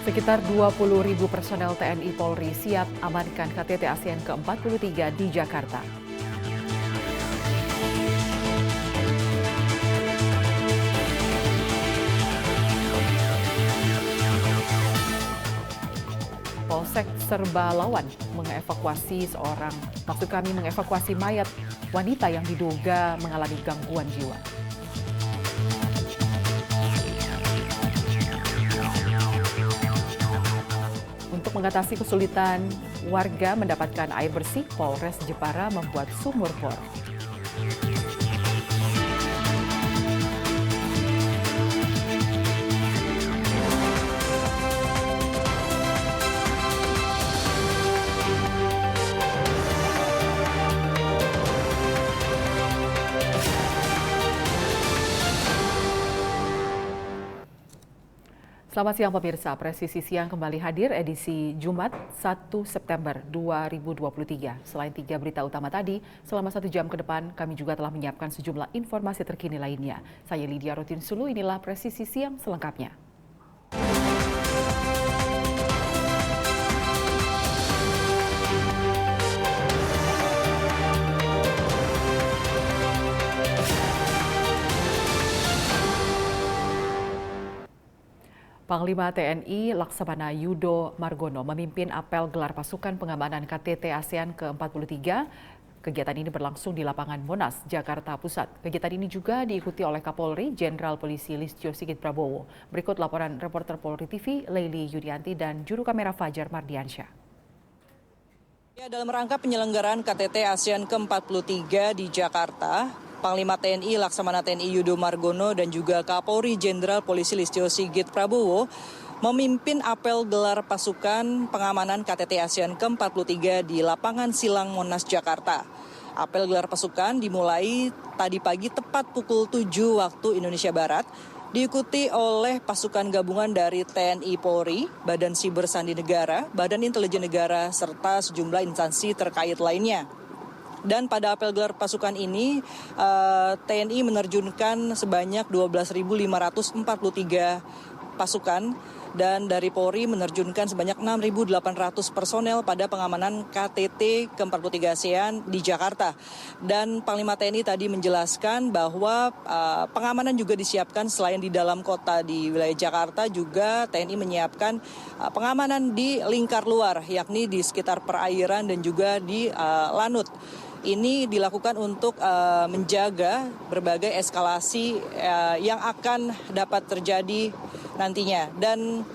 Sekitar 20.000 personel TNI Polri siap amankan KTT ASEAN ke-43 di Jakarta. Polsek Serbalawan mengevakuasi mayat wanita yang diduga mengalami gangguan jiwa. Untuk mengatasi kesulitan warga mendapatkan air bersih, Polres Jepara membuat sumur bor. Selamat siang pemirsa, Presisi Siang kembali hadir edisi Jumat 1 September 2023. Selain 3 berita utama tadi, selama 1 jam ke depan kami juga telah menyiapkan sejumlah informasi terkini lainnya. Saya Lydia Rotinsulu, inilah Presisi Siang selengkapnya. Panglima TNI Laksamana Yudo Margono memimpin apel gelar pasukan pengamanan KTT ASEAN ke-43. Kegiatan ini berlangsung di lapangan Monas, Jakarta Pusat. Kegiatan ini juga diikuti oleh Kapolri Jenderal Polisi Listio Sigit Prabowo. Berikut laporan reporter Polri TV Leili Yudianti dan juru kamera Fajar Mardiansyah. Dalam rangka penyelenggaraan KTT ASEAN ke-43 di Jakarta, Panglima TNI Laksamana TNI Yudo Margono dan juga Kapolri Jenderal Polisi Listio Sigit Prabowo memimpin apel gelar pasukan pengamanan KTT ASEAN ke-43 di lapangan Silang Monas, Jakarta. Apel gelar pasukan dimulai tadi pagi tepat pukul 7 waktu Indonesia Barat, diikuti oleh pasukan gabungan dari TNI Polri, Badan Siber Sandi Negara, Badan Intelijen Negara, serta sejumlah instansi terkait lainnya. Dan pada apel gelar pasukan ini, TNI menerjunkan sebanyak 12.543 pasukan dan dari Polri menerjunkan sebanyak 6.800 personel pada pengamanan KTT ke-43 ASEAN di Jakarta. Dan Panglima TNI tadi menjelaskan bahwa pengamanan juga disiapkan selain di dalam kota di wilayah Jakarta, juga TNI menyiapkan pengamanan di lingkar luar, yakni di sekitar perairan dan juga di Lanut. Ini dilakukan untuk menjaga berbagai eskalasi yang akan dapat terjadi nantinya. Dan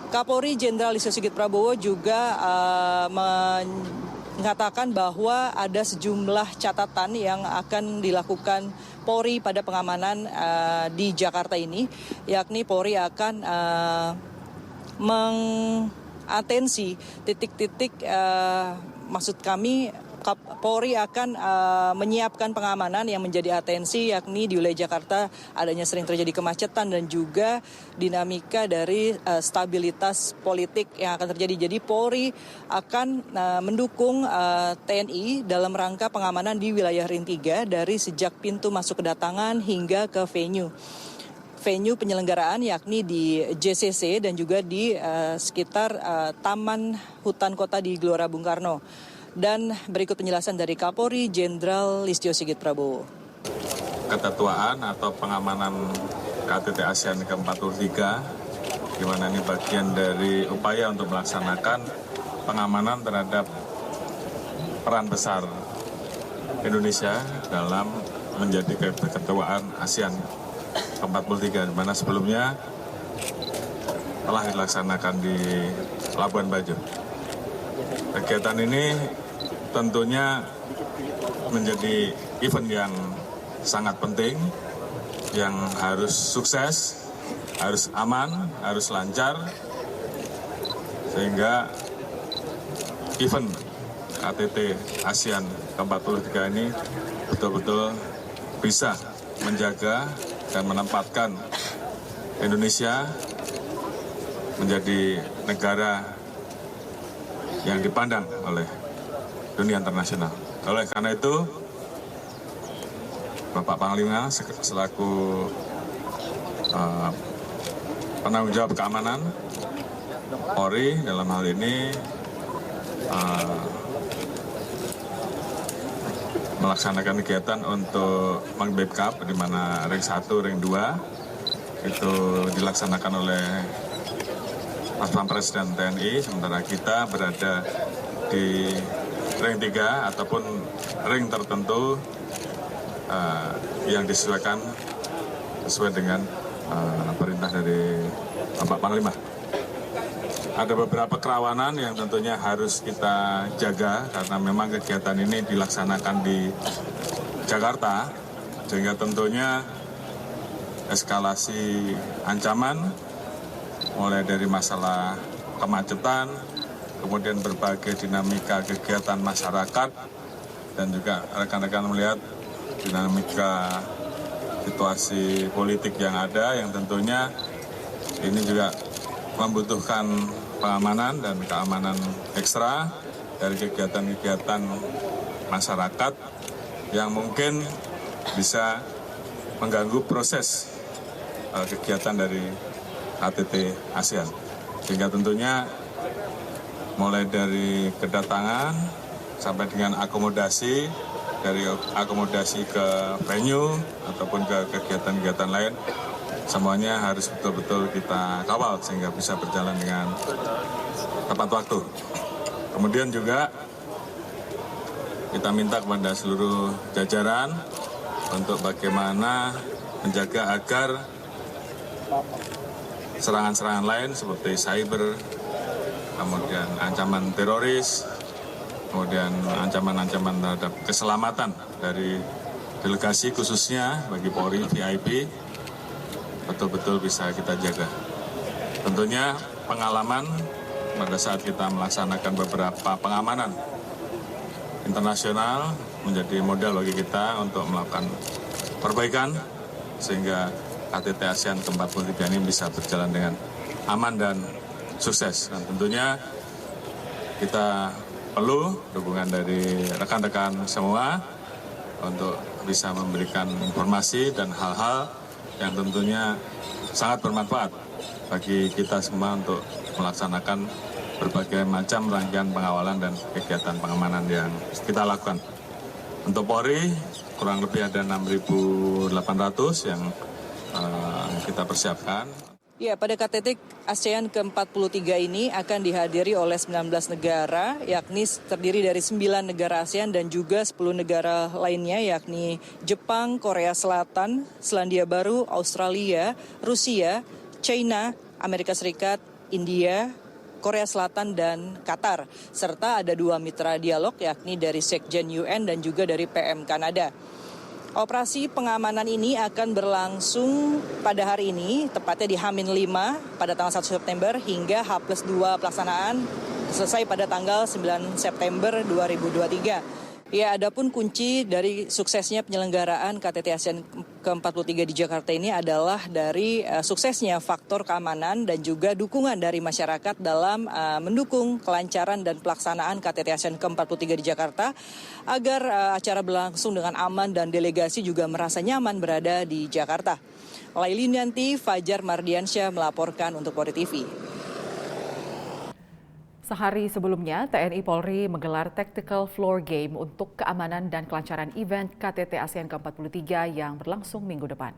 Kapolri Jenderal Listio Sigit Prabowo juga mengatakan bahwa ada sejumlah catatan yang akan dilakukan Polri pada pengamanan di Jakarta ini, yakni Polri akan mengatensi titik-titik, maksud kami Polri akan menyiapkan pengamanan yang menjadi atensi, yakni di wilayah Jakarta adanya sering terjadi kemacetan dan juga dinamika dari stabilitas politik yang akan terjadi. Jadi Polri akan mendukung TNI dalam rangka pengamanan di wilayah Ring 3 dari sejak pintu masuk kedatangan hingga ke venue penyelenggaraan, yakni di JCC dan juga di sekitar Taman Hutan Kota di Gelora Bung Karno. Dan berikut penjelasan dari Kapolri Jenderal Listio Sigit Prabowo. Ketetuaan atau pengamanan KTT ASEAN ke-43, di mana ini bagian dari upaya untuk melaksanakan pengamanan terhadap peran besar Indonesia dalam menjadi keketuaan ASEAN ke-43, di mana sebelumnya telah dilaksanakan di Labuan Bajo. Kegiatan ini tentunya menjadi event yang sangat penting, yang harus sukses, harus aman, harus lancar, sehingga event KTT ASEAN ke-43 ini betul-betul bisa menjaga dan menempatkan Indonesia menjadi negara yang dipandang oleh dunia internasional. Oleh karena itu, Bapak Panglima selaku penanggung jawab keamanan Polri dalam hal ini melaksanakan kegiatan untuk meng-backup di mana ring 1, ring 2 itu dilaksanakan oleh Pas Pampres dan TNI, sementara kita berada di ring 3 ataupun ring tertentu yang disesuaikan sesuai dengan perintah dari Bapak Panglima. Ada beberapa kerawanan yang tentunya harus kita jaga karena memang kegiatan ini dilaksanakan di Jakarta, sehingga tentunya eskalasi ancaman mulai dari masalah kemacetan, kemudian berbagai dinamika kegiatan masyarakat, dan juga rekan-rekan melihat dinamika situasi politik yang ada yang tentunya ini juga membutuhkan pengamanan dan keamanan ekstra dari kegiatan-kegiatan masyarakat yang mungkin bisa mengganggu proses kegiatan dari KTT ASEAN. Sehingga tentunya mulai dari kedatangan sampai dengan akomodasi, dari akomodasi ke venue ataupun ke kegiatan-kegiatan lain, semuanya harus betul-betul kita kawal sehingga bisa berjalan dengan tepat waktu. Kemudian juga kita minta kepada seluruh jajaran untuk bagaimana menjaga agar serangan-serangan lain seperti cyber, kemudian ancaman teroris, kemudian ancaman-ancaman terhadap keselamatan dari delegasi khususnya bagi Polri VIP betul-betul bisa kita jaga. Tentunya pengalaman pada saat kita melaksanakan beberapa pengamanan internasional menjadi modal bagi kita untuk melakukan perbaikan sehingga KTT ASEAN ke-43 ini bisa berjalan dengan aman dan sukses. Dan tentunya kita perlu dukungan dari rekan-rekan semua untuk bisa memberikan informasi dan hal-hal yang tentunya sangat bermanfaat bagi kita semua untuk melaksanakan berbagai macam rangkaian pengawalan dan kegiatan pengamanan yang kita lakukan. Untuk Polri, kurang lebih ada 6.800 yang kita persiapkan. Ya, pada KTT ASEAN ke-43 ini akan dihadiri oleh 19 negara, yakni terdiri dari 9 negara ASEAN dan juga 10 negara lainnya, yakni Jepang, Korea Selatan, Selandia Baru, Australia, Rusia, China, Amerika Serikat, India, Korea Selatan, dan Qatar. Serta ada 2 mitra dialog, yakni dari Sekjen UN dan juga dari PM Kanada. Operasi pengamanan ini akan berlangsung pada hari ini, tepatnya di H-5 pada tanggal 1 September hingga H+2 pelaksanaan selesai pada tanggal 9 September 2023. Ya, adapun kunci dari suksesnya penyelenggaraan KTT ASEAN ke-43 di Jakarta ini adalah dari suksesnya faktor keamanan dan juga dukungan dari masyarakat dalam mendukung kelancaran dan pelaksanaan KTT ASEAN ke-43 di Jakarta agar acara berlangsung dengan aman dan delegasi juga merasa nyaman berada di Jakarta. Laili Nanti, Fajar Mardiansyah melaporkan untuk Polri TV. Sehari sebelumnya, TNI Polri menggelar Tactical Floor Game untuk keamanan dan kelancaran event KTT ASEAN ke-43 yang berlangsung minggu depan.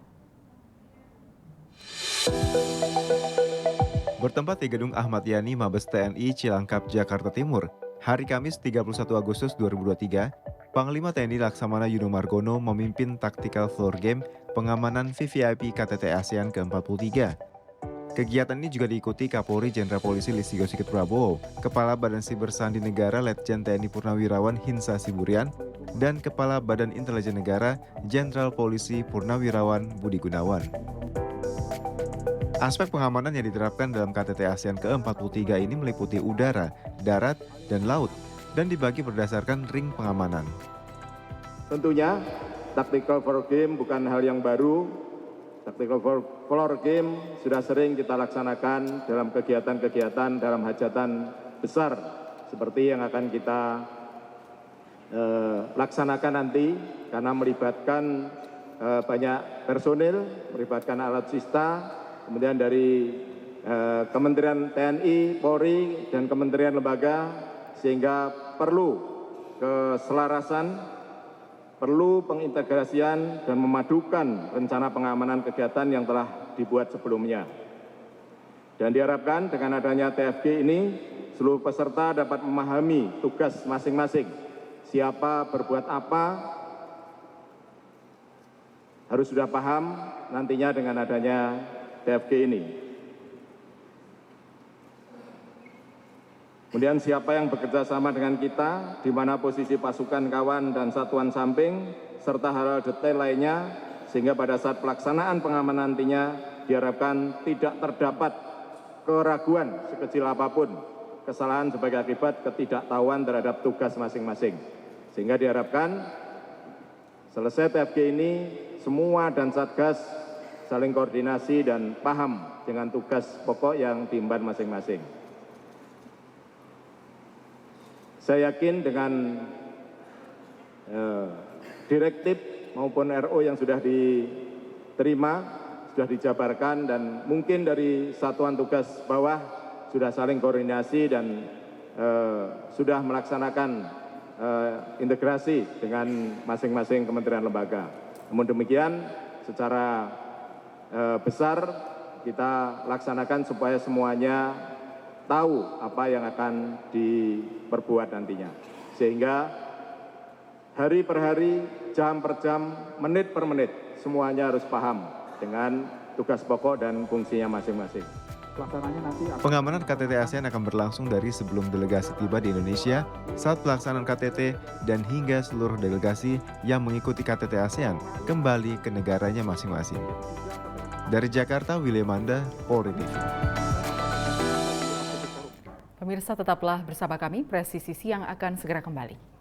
Bertempat di Gedung Ahmad Yani Mabes TNI Cilangkap, Jakarta Timur, hari Kamis 31 Agustus 2023, Panglima TNI Laksamana Yudo Margono memimpin Tactical Floor Game pengamanan VVIP KTT ASEAN ke-43. Kegiatan ini juga diikuti Kapolri Jenderal Polisi Listio Sigit Prabowo, Kepala Badan Siber Sandi Negara Letjen TNI Purnawirawan Hinsa Siburian, dan Kepala Badan Intelijen Negara Jenderal Polisi Purnawirawan Budi Gunawan. Aspek pengamanan yang diterapkan dalam KTT ASEAN ke-43 ini meliputi udara, darat, dan laut, dan dibagi berdasarkan ring pengamanan. Tentunya, Tactical Floor Game bukan hal yang baru. Tactical Floor Game sudah sering kita laksanakan dalam kegiatan-kegiatan dalam hajatan besar seperti yang akan kita laksanakan nanti karena melibatkan banyak personil, melibatkan alat sista, kemudian dari Kementerian TNI, Polri, dan kementerian lembaga, sehingga perlu keselarasan, perlu pengintegrasian dan memadukan rencana pengamanan kegiatan yang telah dibuat sebelumnya. Dan diharapkan dengan adanya TFG ini, seluruh peserta dapat memahami tugas masing-masing. Siapa berbuat apa, harus sudah paham nantinya dengan adanya TFG ini. Kemudian siapa yang bekerja sama dengan kita, di mana posisi pasukan, kawan, dan satuan samping, serta hal-hal detail lainnya, sehingga pada saat pelaksanaan pengamanan nantinya diharapkan tidak terdapat keraguan sekecil apapun, kesalahan sebagai akibat ketidaktahuan terhadap tugas masing-masing. Sehingga diharapkan selesai TFG ini, semua dan Satgas saling koordinasi dan paham dengan tugas pokok yang diemban masing-masing. Saya yakin dengan direktif maupun RO yang sudah diterima, sudah dijabarkan, dan mungkin dari satuan tugas bawah sudah saling koordinasi dan sudah melaksanakan integrasi dengan masing-masing kementerian lembaga. Namun demikian, secara besar kita laksanakan supaya semuanya tahu apa yang akan diperbuat nantinya. Sehingga hari per hari, jam per jam, menit per menit, semuanya harus paham dengan tugas pokok dan fungsinya masing-masing. Pengamanan KTT ASEAN akan berlangsung dari sebelum delegasi tiba di Indonesia, saat pelaksanaan KTT, dan hingga seluruh delegasi yang mengikuti KTT ASEAN kembali ke negaranya masing-masing. Dari Jakarta, William Manda, Polri TV. Pemirsa, tetaplah bersama kami, Presisi Siang akan segera kembali.